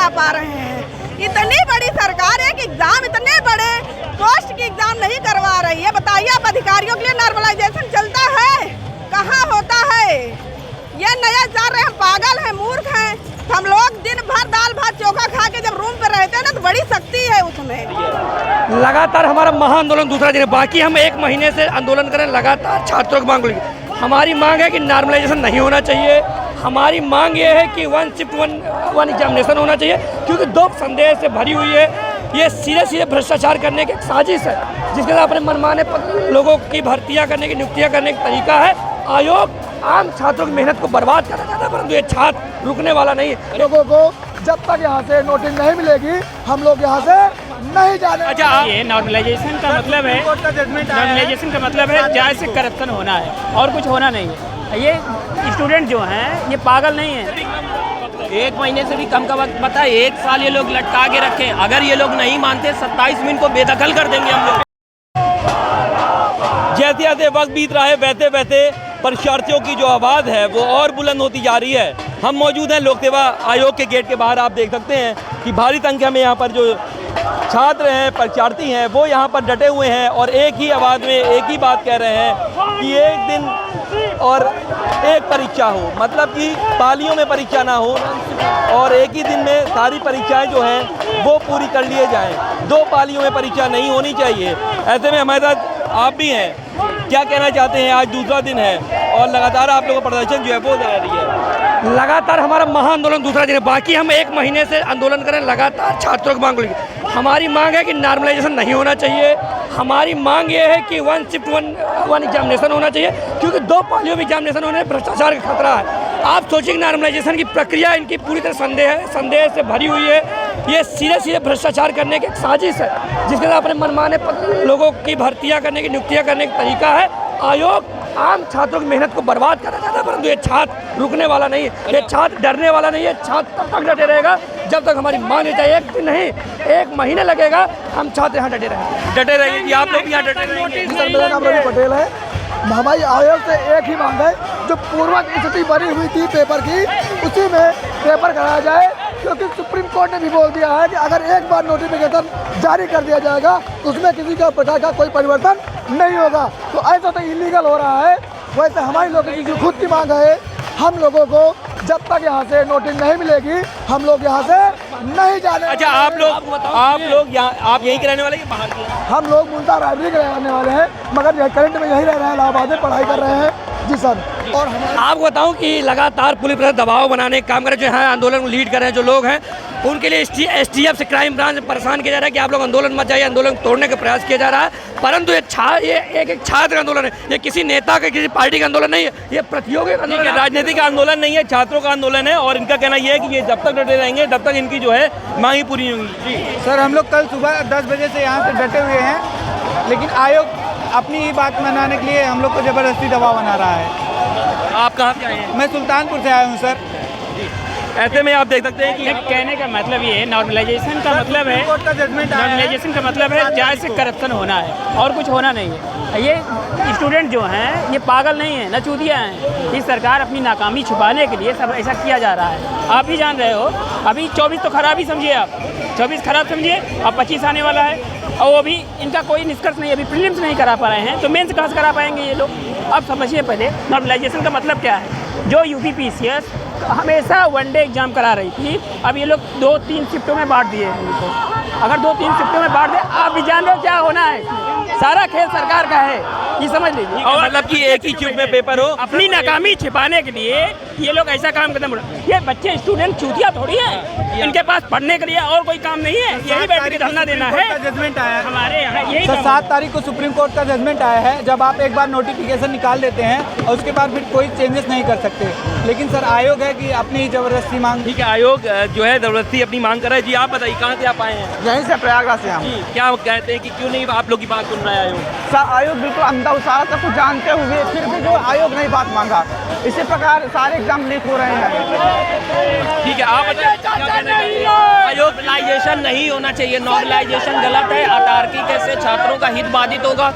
करवा पा रहे हैं। इतनी बड़ी सरकार है कि एग्जाम इतने बड़े पोस्ट की एग्जाम नहीं करवा रही है। बताइए आप, अधिकारियों के लिए नॉर्मलाइजेशन चलता है? कहाँ होता है? ये नया जा रहे हैं, पागल हैं, मूर्ख हैं। हम लोग दिन भर दाल भात चोखा खा के जब रूम पे रहते हैं ना, तो बड़ी शक्ति है उसमें। लगातार हमारा महाआंदोलन दूसरा दिन है, बाकी हम 1 महीने से आंदोलन करें लगातार छात्रों की मांग को लेकर। हमारी मांग है कि नॉर्मलाइजेशन नहीं होना चाहिए। हमारी मांग ये है कि 1 शिफ्ट 1 एग्जामिनेशन होना चाहिए, क्योंकि 2 संदेह से भरी हुई है। ये सीधे भ्रष्टाचार करने की एक साजिश है, जिसके साथ अपने मनमाने लोगों की भर्तियां करने की, नियुक्तियां करने का तरीका है। आयोग आम छात्रों की मेहनत को बर्बाद करना चाहता है, परंतु ये छात्र रुकने वाला नहीं है। लोगों को जब तक यहाँ से नोटिस नहीं मिलेगी, हम लोग यहाँ से नहीं जाने। अच्छा, ये नॉर्मलाइजेशन का मतलब है, नॉर्मलाइजेशन का मतलब है जायज़ से करप्शन होना है और कुछ होना नहीं है। ये स्टूडेंट जो हैं ये पागल नहीं है। 1 महीने से भी कम का वक्त बता है, 1 साल ये लोग लटका के रखे। अगर ये लोग नहीं मानते 27 मिनट को बेदखल कर देंगे हम लोग। जैसे जैसे वक्त बीत रहा है, बहते बहते परीक्षार्थियों की जो आवाज़ है वो और बुलंद होती जा रही है। हम मौजूद हैं लोक सेवा आयोग के गेट के बाहर। आप देख सकते हैं कि भारी संख्या में यहाँ पर जो छात्र हैं, परीक्षार्थी हैं, वो यहाँ पर डटे हुए हैं और एक ही आवाज़ में एक ही बात कह रहे हैं कि एक दिन और एक परीक्षा हो, मतलब कि पालियों में परीक्षा ना हो और एक ही दिन में सारी परीक्षाएं जो हैं वो पूरी कर लिए जाएं। 2 पालियों में परीक्षा नहीं होनी चाहिए। ऐसे में हमारे साथ आप भी हैं, क्या कहना चाहते हैं? आज दूसरा दिन है और लगातार आप लोगों का प्रदर्शन जो है वो जारी है। लगातार हमारा महाआंदोलन दूसरा दिन है, बाकी हम 1 महीने से आंदोलन करें लगातार छात्रों की मांग को लेकर। हमारी मांग है कि नॉर्मलाइजेशन नहीं होना चाहिए। हमारी मांग ये है कि 1 शिफ्ट 1 एग्जामिनेशन होना चाहिए, क्योंकि 2 पालियों में एग्जामिनेशन होने में भ्रष्टाचार का खतरा है। आप सोचिए कि नॉर्मलाइजेशन की प्रक्रिया इनकी पूरी तरह संदेह से भरी हुई है। ये सीधे भ्रष्टाचार करने की एक साजिश है, जिसके साथ अपने मनमाने लोगों की भर्तियां करने की, नियुक्तियां करने का तरीका है। आयोग आम छात्रों की मेहनत को बर्बाद करना चाहता है, परंतु ये छात्र रुकने वाला नहीं है। ये छात्र डरने वाला नहीं है। छात्र तब तक डटे रहेगा जब तक हमारी मांग चाहिए। 1 दिन नहीं, 1 महीने लगेगा, हम छात्र यहाँ डटे रहेंगे कि आप लोग यहाँ डटे रहेंगे। सर, मेरा नाम रवि पटेल है। हमारी आयोग से एक ही मांग है, जो पूर्व स्थिति बनी हुई थी पेपर की, उसी में पेपर कराया जाए, क्योंकि सुप्रीम कोर्ट ने भी बोल दिया है कि अगर एक बार नोटिफिकेशन जारी कर दिया जाएगा तो उसमें किसी का प्रकार का कोई परिवर्तन नहीं होगा। तो ऐसा तो इलीगल हो रहा है। वैसे हमारी लोगों की जो खुद की मांग है, हम लोगों को जब तक यहाँ से नोटिस नहीं मिलेगी, हम लोग यहाँ से नहीं जाने। अच्छा, आप लोग यहाँ, आप यहीं के रहने वाले हैं, बाहर के? हम लोग मुल्तान रायबरेली के रहने वाले हैं, मगर करंट में यहीं रह रहे हैं, इलाहाबाद में पढ़ाई कर रहे हैं। जी सर। और आपको बताऊं कि लगातार पुलिस पर दबाव बनाने का काम कर रहे जो है, आंदोलन को लीड कर रहे हैं जो लोग हैं, उनके लिए STF से क्राइम ब्रांच परेशान किया जा रहा है कि आप लोग आंदोलन मत जाइए, आंदोलन तोड़ने का प्रयास किया जा रहा है। परंतु ये एक छात्र आंदोलन है, ये किसी नेता का, किसी पार्टी का आंदोलन नहीं है, ये प्रतियोगी आंदोलन है, राजनीतिक आंदोलन नहीं है, छात्रों का आंदोलन है। और इनका कहना यह है कि ये जब तक डटे रहेंगे तब तक इनकी जो है मांगी पूरी नहीं होगी। सर, हम लोग कल सुबह 10 बजे से यहाँ से डटे हुए हैं, लेकिन आयोग अपनी ही बात मनाने के लिए हम लोग को ज़बरदस्ती दबाव बना रहा है। आप कहाँ से आए हैं? मैं सुल्तानपुर से आया हूँ सर। ऐसे में आप देख सकते हैं कि कहने का मतलब ये है, नॉर्मलाइजेशन का मतलब है, नॉर्मलाइजेशन का मतलब है जायज़ से करप्शन होना है और कुछ होना नहीं है। ये स्टूडेंट जो हैं ये पागल नहीं है, नचूदिया हैं। ये सरकार अपनी नाकामी छुपाने के लिए सब ऐसा किया जा रहा है। आप भी जान रहे हो, अभी 24 तो खराब ही समझिए, आप 24 खराब समझिए, अब 25 आने वाला है और वो भी इनका कोई निष्कर्ष नहीं, अभी प्रीलिम्स नहीं करा पा रहे हैं, तो मेंस कहाँ से करा पाएंगे ये लोग? अब समझिए पहले नॉर्मलाइजेशन का मतलब क्या है। जो UPPCS हमेशा 1 डे एग्जाम करा रही थी, अब ये लोग 2-3 शिफ्टों में बांट दिए हैं इनको। अगर 2-3 शिफ्टों में बांट दे, आप भी जान रहे हो क्या होना है। सारा खेल सरकार का है, ये समझ लीजिए। और मतलब कि एक ही शिफ्ट में पेपर हो, अपनी नाकामी छिपाने के लिए ये लोग ऐसा काम करते हैं। ये बच्चे स्टूडेंट चूतिया थोड़ी हैं, इनके पास पढ़ने के लिए और कोई काम नहीं है, यही बैठ के धरना देना है। जजमेंट आया है हमारे यहाँ यही सर, 7 तारीख को सुप्रीम कोर्ट का जजमेंट आया है। जब आप एक बार नोटिफिकेशन निकाल देते हैं और उसके बाद फिर कोई चेंजेस नहीं कर सकते। लेकिन सर, आयोग है कि अपनी ज़बरदस्ती मांग। ठीक है, आयोग जो है ज़बरदस्ती अपनी मांग कर रहा है। जी आप बताइए, कहाँ से आप आए हैं? यहीं से प्रयागराज से हम। जी, क्या कहते हैं कि क्यों नहीं आप लोग की बात सुन रहा है आयोग? सर, आयोग बिल्कुल अंधा उसारा सब कुछ जानते हुए फिर भी जो आयोग नहीं बात मांगा, इसी प्रकार सारे एग्जाम लीक हो रहे हैं। ठीक है, आप बताइए क्या कहना चाहते हैं? नॉर्मलाइजेशन नहीं होना चाहिए, नॉर्मलाइजेशन गलत है। अटारकी कैसे छात्रों का हित बाधित होगा,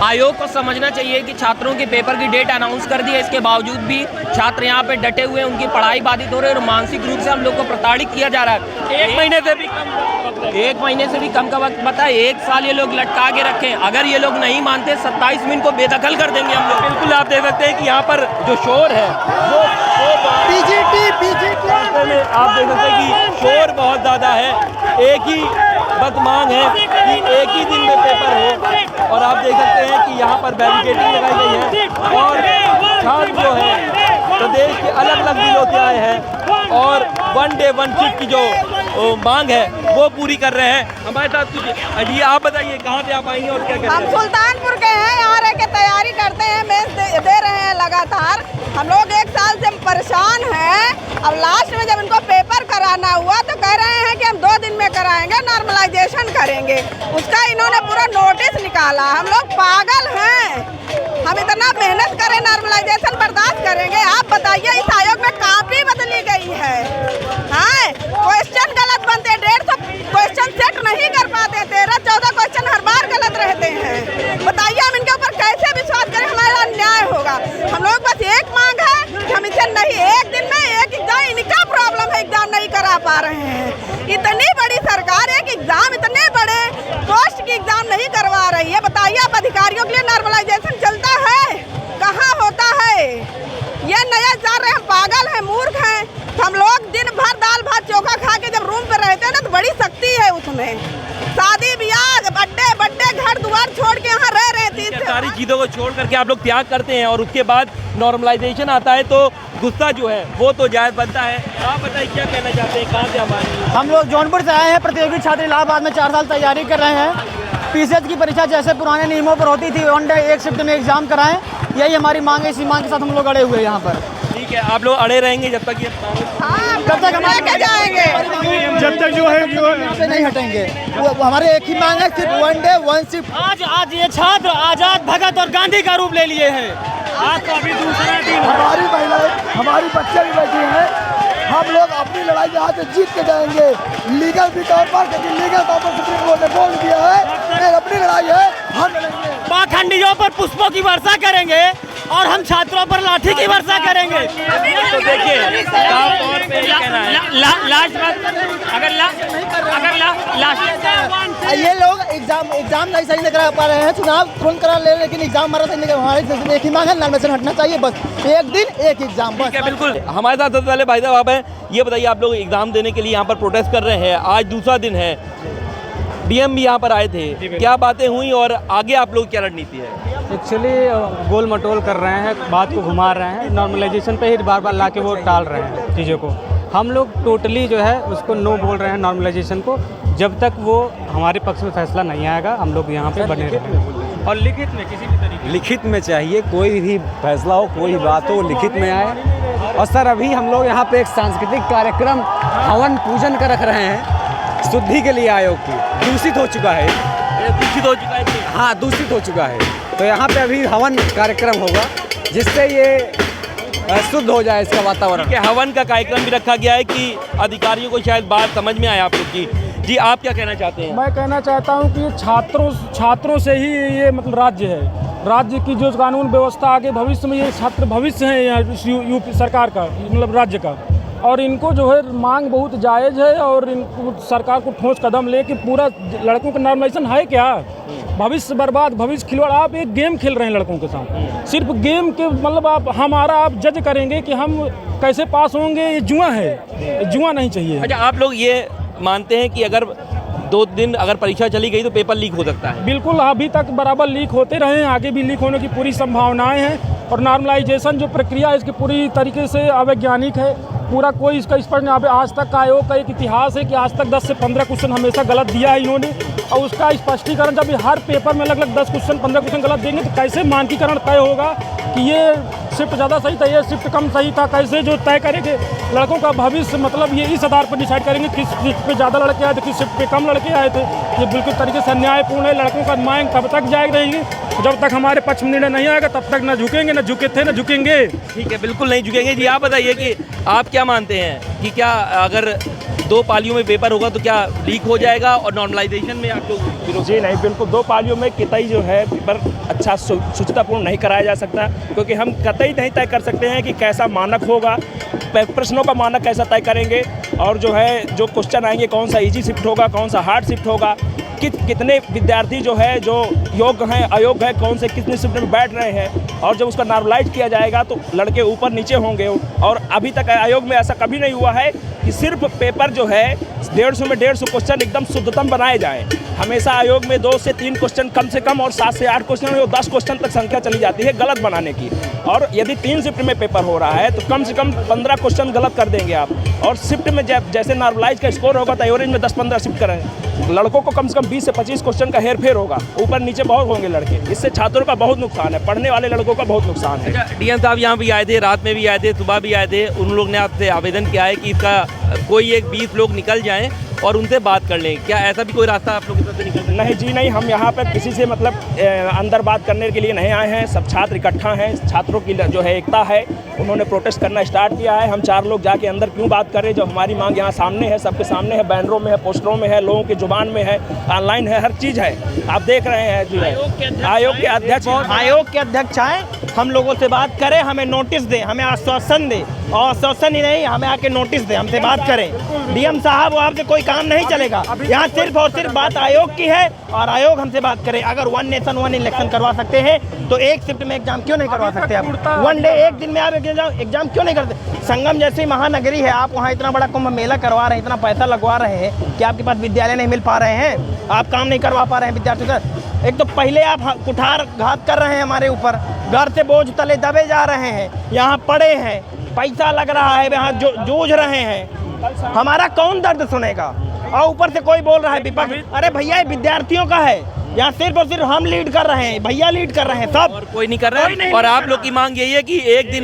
आयोग को समझना चाहिए कि छात्रों के पेपर की डेट अनाउंस कर दी है, इसके बावजूद भी छात्र यहाँ पे डटे हुए हैं, उनकी पढ़ाई बाधित हो रही है और मानसिक रूप से हम लोग को प्रताड़ित किया जा रहा है। एक महीने से भी कम का वक्त बता है, 1 साल ये लोग लटका के रखे हैं। अगर ये लोग नहीं मानते 27 में इनको बेदखल कर देंगे हम लोग। बिल्कुल आप देख सकते हैं कि यहाँ पर जो शोर है वो बीजेटी में आप देख सकते हैं कि शोर बहुत ज़्यादा है। एक ही बस मांग है कि एक ही दिन में पेपर हो और आप देख सकते हैं कि यहाँ पर बैरिकेडिंग लगाई गई है और छात्र जो है प्रदेश के अलग अलग जिलों से आए हैं और 1 डे 1 शिफ्ट की जो मांग है वो पूरी कर रहे हैं। हमारे साथ कुछ अजी आप बताइए कहाँ से आप आएंगे और क्या हम करेंगे? सुल्तानपुर के हैं, यहाँ रह के तैयारी करते हैं, मेंस दे रहे हैं लगातार। हम लोग 1 साल से परेशान हैं। अब लास्ट में जब इनको पेपर कराना हुआ तो कह रहे हैं कि हम 2 दिन में कराएंगे, नॉर्मलाइजेशन करेंगे। उसका इन्होंने पूरा नोटिस निकाला। हम लोग पागल हैं। हम इतना मेहनत करें, नॉर्मलाइजेशन बर्दाश्त करेंगे? आप बताइए, इस आयोग में कॉपी बदली गई है। हाँ, क्वेश्चन गलत बनते, 150 क्वेश्चन सेट नहीं कर पाते, 13-14 क्वेश्चन हर बार गलत रहते हैं। बताइए हम इनके ऊपर कैसे विश्वास करें? हमारा अन्याय होगा। हम लोग बस एक मांग है कि हम इसे नहीं, 1 दिन में एक एग्जाम, इनका प्रॉब्लम है, एग्जाम नहीं करा पा रहे हैं। इतनी बड़ी सरकार, एक एग्जाम इतने बड़े पोस्ट की एग्जाम नहीं करवा रही है। बताइए आप अधिकारियों के लिए नॉर्मलाइजेशन चलता है? कहाँ होता है? ये नया जा रहे हैं, पागल हैं, मूर्ख हैं। हम लोग दिन भर दाल भात चोखा खा के जब रूम पे रहते हैं ना तो बड़ी शक्ति है उसमें। शादी ब्याह बड्डे घर द्वार छोड़ के यहाँ रह रहे थे। सारी चीज़ों को छोड़ करके आप लोग त्याग करते हैं और उसके बाद नॉर्मलाइजेशन आता है तो गुस्सा जो है वो तो जायज़ बनता है। आप बताइए क्या कहना चाहते हैं, कहाँ से हम आए? हम लोग जौनपुर से आए हैं, प्रतियोगी छात्र इलाहाबाद में 4 साल तैयारी कर रहे हैं। पीसीएच की परीक्षा जैसे पुराने नियमों पर होती थी, 1 डे 1 शिफ्ट में एग्जाम कराएं, यही हमारी मांग है। इसी मांग के साथ हम लोग अड़े हुए हैं यहाँ पर। ठीक है, आप लोग अड़े रहेंगे जब तक ये जब तक हम लेके जाएंगे, जब तक जो है यहाँ पे नहीं हटेंगे। वो हमारे एक ही मांग है, सिर्फ 1 डे 1 शिफ्ट। आज ये छात्र आजाद भगत और गांधी का रूप ले लिए हैं। आज तो अभी दूसरा दिन। हमारी महिलाएं, हमारी बच्चे भी बैठी हैं। हम लोग अपनी लड़ाई यहाँ से जीत के जाएंगे, लीगल भी तौर पर, क्योंकि लीगल तौर पर सुप्रीम कोर्ट ने बोल दिया है कि अपनी लड़ाई है, हम लड़ेंगे। पाखंडियों पर पुष्पों की वर्षा करेंगे और हम छात्रों पर लाठी की वर्षा करेंगे। तो देखिए साफ तौर पे ये कहना है ये लोग एग्जाम नहीं सही नहीं करा पा रहे हैं, चुनाव तुरंत करा ले, लेकिन एग्जाम हमारा सही नहीं करा। हमारी एक ही मांग है, नॉर्मलाइजेशन हटना चाहिए, बस 1 दिन 1 एग्जाम बस। ठीक है, बिल्कुल। हमारे साथ सबसे पहले भाई साहब आप हैं, ये बताइए आप लोग एग्जाम देने के लिए यहाँ पर प्रोटेस्ट कर रहे हैं, आज दूसरा दिन है, डीएम भी यहाँ पर आए थे, क्या बातें हुई और आगे आप लोग क्या रणनीति है? एक्चुअली गोल मटोल कर रहे हैं, बात को घुमा रहे हैं, नॉर्मलाइजेशन पे ही बार बार ला के वो टाल रहे हैं चीज़ों को। हम लोग टोटली जो है उसको नो बोल रहे हैं नॉर्मलाइजेशन को। जब तक वो हमारे पक्ष में फैसला नहीं आएगा हम लोग यहाँ पे बने रहेंगे। और लिखित में किसी भी तरीके, लिखित में चाहिए, कोई भी फैसला हो, कोई बात हो, लिखित में आए। और सर अभी हम लोग यहाँ पे एक सांस्कृतिक कार्यक्रम हवन पूजन का रख रहे हैं, शुद्धि के लिए आयोग की दूषित हो चुका है। दूषित हो चुका है? हाँ, दूषित हो चुका है। तो यहाँ पे अभी हवन कार्यक्रम होगा जिससे ये शुद्ध हो जाए इसका वातावरण। कि हवन का कार्यक्रम भी रखा गया है कि अधिकारियों को शायद बात समझ में आए आप लोग की। जी आप क्या कहना चाहते हैं? मैं कहना चाहता हूँ कि छात्रों से ही ये मतलब राज्य है, राज्य की जो कानून व्यवस्था आगे भविष्य में, ये छात्र भविष्य है यूपी सरकार का, मतलब राज्य का। और इनको जो है मांग बहुत जायज़ है और इनको सरकार को ठोस कदम ले कि पूरा लड़कों का नॉर्मलाइजेशन है क्या, भविष्य बर्बाद, भविष्य खिलवाड़। आप एक गेम खेल रहे हैं लड़कों के साथ, सिर्फ गेम के मतलब आप जज करेंगे कि हम कैसे पास होंगे, ये जुआ है, ये जुआ नहीं चाहिए। अच्छा, आप लोग ये मानते हैं कि अगर 2 दिन अगर परीक्षा चली गई तो पेपर लीक हो सकता है? बिल्कुल, अभी तक बराबर लीक होते रहे हैं, आगे भी लीक होने की पूरी संभावनाएं हैं। और नॉर्मलाइजेशन जो प्रक्रिया है इसकी पूरी तरीके से अवैज्ञानिक है, पूरा कोई इसका स्पष्ट नहीं। यहाँ आज तक का आयोग का एक इतिहास है कि आज तक 10 से 15 क्वेश्चन हमेशा गलत दिया है इन्होंने, और उसका स्पष्टीकरण जब हर पेपर में अलग अलग 10 क्वेश्चन 15 क्वेश्चन गलत देंगे तो कैसे मानकीकरण तय होगा कि ये शिफ्ट ज़्यादा सही था, ये शिफ्ट कम सही था, कैसे जो तय करेंगे लड़कों का भविष्य, मतलब ये इस आधार पर डिसाइड करेंगे किस शिफ्ट पे ज़्यादा लड़के आए थे, किस शिफ्ट पे कम लड़के आए थे। ये बिल्कुल तरीके से अन्यायपूर्ण है। लड़कों का मांग तब तक जारी रहेगी जब तक हमारे पक्ष में निर्णय नहीं आएगा, तब तक न झुकेंगे, न झुके थे, न झुकेंगे। ठीक है, बिल्कुल नहीं झुकेंगे। जी आप बताइए कि आप क्या मानते हैं कि क्या अगर 2 पालियों में पेपर होगा तो क्या लीक हो जाएगा और नॉर्मलाइजेशन में आप लोग? जी नहीं, बिल्कुल 2 पालियों में कतई जो है पेपर अच्छा शुचितापूर्ण नहीं कराया जा सकता, क्योंकि हम कतई नहीं तय कर सकते हैं कि कैसा मानक होगा, प्रश्नों का मानक कैसा तय करेंगे, और जो है जो क्वेश्चन आएंगे कौन सा इजी शिफ्ट होगा, कौन सा हार्ड शिफ्ट होगा, कितने विद्यार्थी जो है जो योग्य हैं अयोग्य है, कौन से कितने शिफ्ट में बैठ रहे हैं, और जब उसका नॉर्मलाइज किया जाएगा तो लड़के ऊपर नीचे होंगे। और अभी तक आयोग में ऐसा कभी नहीं हुआ है कि सिर्फ पेपर जो है 150 में 150 क्वेश्चन एकदम शुद्धतम बनाए जाएं। हमेशा आयोग में 2 से 3 क्वेश्चन कम से कम और 7 से 8 क्वेश्चन में 10 क्वेश्चन तक संख्या चली जाती है गलत बनाने की। और यदि 3 शिफ्ट में पेपर हो रहा है तो कम से कम 15 क्वेश्चन गलत कर देंगे आप, और शिफ्ट में जैसे नॉर्मलाइज का स्कोर होगा तो एवरेज में 10-15 शिफ्ट करें। लड़कों को कम से कम 20 से 25 क्वेश्चन का हेर फेर होगा, ऊपर नीचे बहुत होंगे लड़के, इससे छात्रों का बहुत नुकसान है, पढ़ने वाले लड़कों का बहुत नुकसान है। डीएम साहब यहाँ भी आए थे, रात में भी आए थे, सुबह भी आए थे, उन लोग ने आपसे आवेदन किया है कि इसका कोई एक 20 लोग निकल जाएं और उनसे बात कर लें, क्या ऐसा भी कोई रास्ता आप लोग की तरफ से निकल? नहीं जी नहीं, हम यहाँ पर किसी से मतलब अंदर बात करने के लिए नहीं आए हैं, सब छात्र इकट्ठा हैं, छात्रों की जो है एकता है, उन्होंने प्रोटेस्ट करना स्टार्ट किया है। हम 4 लोग जाके अंदर क्यों बात करें जब हमारी मांग यहाँ सामने है, सबके सामने है, बैनरों में है, पोस्टरों में है, लोगों की जुबान में है, ऑनलाइन है, हर चीज़ है, आप देख रहे हैं जो है। आयोग के अध्यक्ष आए, हम लोगों से बात करें, हमें नोटिस दें, हमें आश्वासन दें, और आश्वासन ही नहीं हमें आके नोटिस दें, हमसे बात करें। डीएम साहब वहाँ से कोई काम नहीं चलेगा, यहाँ सिर्फ और सिर्फ बात आयोग की है, और आयोग हमसे बात करे। अगर 1 नेशन 1 इलेक्शन करवा सकते हैं तो एक शिफ्ट में एग्जाम क्यों नहीं करवा सकते आप? 1 डे, एक दिन में आप एग्जाम क्यों नहीं करते? संगम जैसी महानगरी है, आप वहाँ इतना बड़ा कुंभ मेला करवा रहे हैं, इतना पैसा लगवा रहे हैं कि आपके पास विद्यालय नहीं मिल पा रहे हैं, आप काम नहीं करवा पा रहे हैं विद्यार्थियों का। एक तो पहले आप कुठार घात कर रहे हैं हमारे ऊपर, घर से बोझ तले दबे जा रहे हैं, यहाँ पड़े हैं, पैसा लग रहा है, यहाँ जूझ रहे हैं, हमारा कौन दर्द सुनेगा? और ऊपर से कोई बोल रहा है विपक्ष, अरे भैया ये विद्यार्थियों का है, यहाँ सिर्फ और सिर्फ हम लीड कर रहे हैं, भैया लीड कर रहे हैं, सब और कोई नहीं कर रहा है। और आप लोग की मांग यही है कि एक दिन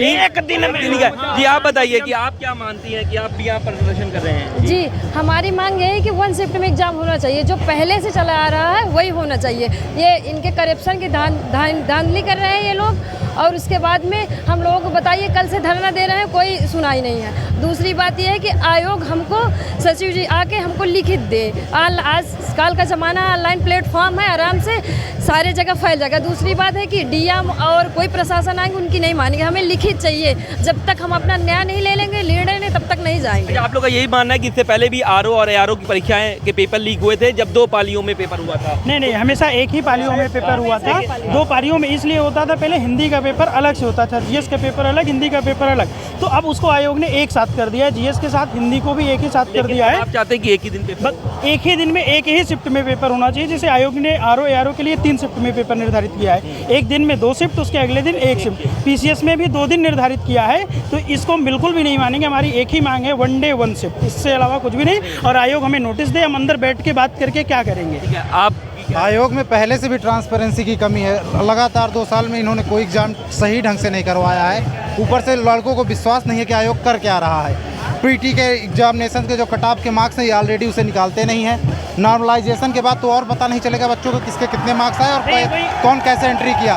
में जी आप बताइए कि आप क्या मानती हैं कि आप भी यहाँ पर प्रदर्शन कर रहे हैं? जी हमारी मांग यही है कि 1 शिफ्ट में एग्जाम होना चाहिए, जो पहले से चला आ रहा है वही होना चाहिए। ये इनके करप्शन की धांधली कर रहे हैं ये लोग, और उसके बाद में हम लोगों को बताइए, कल से धरना दे रहे हैं, कोई सुनाई नहीं है। दूसरी बात यह है कि आयोग हमको, सचिव जी आके हमको लिखित दे, आज कल का ज़माना ऑनलाइन प्लेटफॉर्म है, आराम से सारे जगह फैल जाएगा। दूसरी बात है कि डीएम और कोई प्रशासन आएंगे उनकी नहीं मानेंगे, हमें लिखित चाहिए, जब तक हम अपना न्याय नहीं ले लेंगे लीडर ने तब तक नहीं जाएंगे। आप लोग का यही मानना है कि इससे पहले भी आरओ और एआरओ की परीक्षाएं के पेपर लीक हुए थे जब 2 पालियों में पेपर हुआ था? नहीं, हमेशा एक ही पालियों में पेपर हुआ था। 2 पालियों में इसलिए होता था, पहले हिंदी का पेपर अलग से होता था, जीएस का पेपर अलग, हिंदी का पेपर अलग, तो अब उसको आयोग ने एक साथ कर दिया है, जीएस के साथ हिंदी को भी एक ही साथ कर दिया है। आप चाहते हैं कि एक ही दिन पेपर, एक ही दिन में एक ही शिफ्ट में पेपर होना चाहिए, जैसे आयोग ने आरओ एआरओ के लिए 3 शिफ्ट में पेपर निर्धारित किया है, एक दिन में 2 शिफ्ट, उसके अगले दिन 1 शिफ्ट। पीसीएस में भी 2 दिन निर्धारित किया है, तो इसको बिल्कुल भी नहीं मानेंगे। हमारी एक ही मांग है 1 डे 1 शिफ्ट, इससे अलावा कुछ भी नहीं, और आयोग हमें नोटिस दे, हम अंदर बैठ के बात करके क्या करेंगे। आप आयोग में पहले से भी ट्रांसपेरेंसी की कमी है, लगातार 2 साल में इन्होंने कोई एग्जाम सही ढंग से नहीं करवाया है, ऊपर से लड़कों को विश्वास नहीं है कि आयोग कर क्या रहा है। पीटी के एग्जामिनेशन के जो कट ऑफ के मार्क्स हैं ये ऑलरेडी उसे निकालते नहीं हैं, नॉर्मलाइजेशन के बाद तो और पता नहीं चलेगा बच्चों को किसके कितने मार्क्स आए और कौन कैसे एंट्री किया।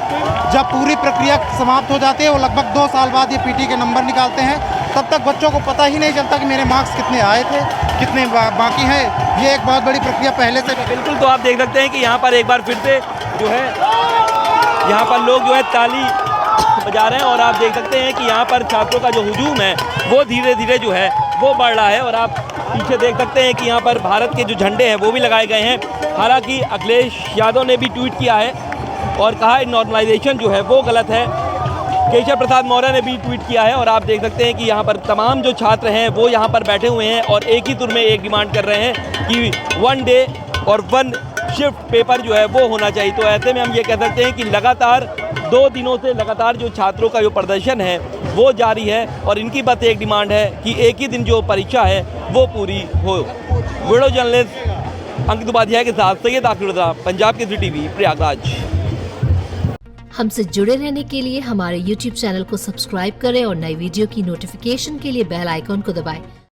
जब पूरी प्रक्रिया समाप्त हो जाती है, वो लगभग 2 साल बाद ये पीटी के नंबर निकालते हैं, तब तक बच्चों को पता ही नहीं चलता कि मेरे मार्क्स कितने आए थे, कितने बाकी हैं। ये एक बहुत बड़ी प्रक्रिया पहले से। बिल्कुल, तो आप देख सकते हैं कि यहाँ पर एक बार फिर से जो है यहाँ पर लोग जो है ताली बजा रहे हैं, और आप देख सकते हैं कि यहाँ पर छात्रों का जो हुजूम है वो धीरे धीरे जो है वो बढ़ रहा है। और आप पीछे देख सकते हैं कि यहाँ पर भारत के जो झंडे हैं वो भी लगाए गए हैं। हालांकि अखिलेश यादव ने भी ट्वीट किया है और कहा नॉर्मलाइजेशन जो है वो गलत है। केशव प्रसाद मौर्य ने भी ट्वीट किया है, और आप देख सकते हैं कि यहाँ पर तमाम जो छात्र हैं वो यहाँ पर बैठे हुए हैं और एक ही सुर में एक डिमांड कर रहे हैं कि 1 डे और 1 शिफ्ट पेपर जो है वो होना चाहिए। तो ऐसे में हम ये कह सकते हैं कि लगातार 2 दिनों से लगातार जो छात्रों का जो प्रदर्शन है वो जारी है, और इनकी बस एक डिमांड है कि एक ही दिन जो परीक्षा है वो पूरी हो। वीडियो जर्नलिस्ट अंकित उपाध्याय के साथ सैयद आखिर रज़ा, पंजाब केसरी टीवी, प्रयागराज। हमसे जुड़े रहने के लिए हमारे YouTube चैनल को सब्सक्राइब करें और नई वीडियो की नोटिफिकेशन के लिए बेल आइकॉन को दबाएं।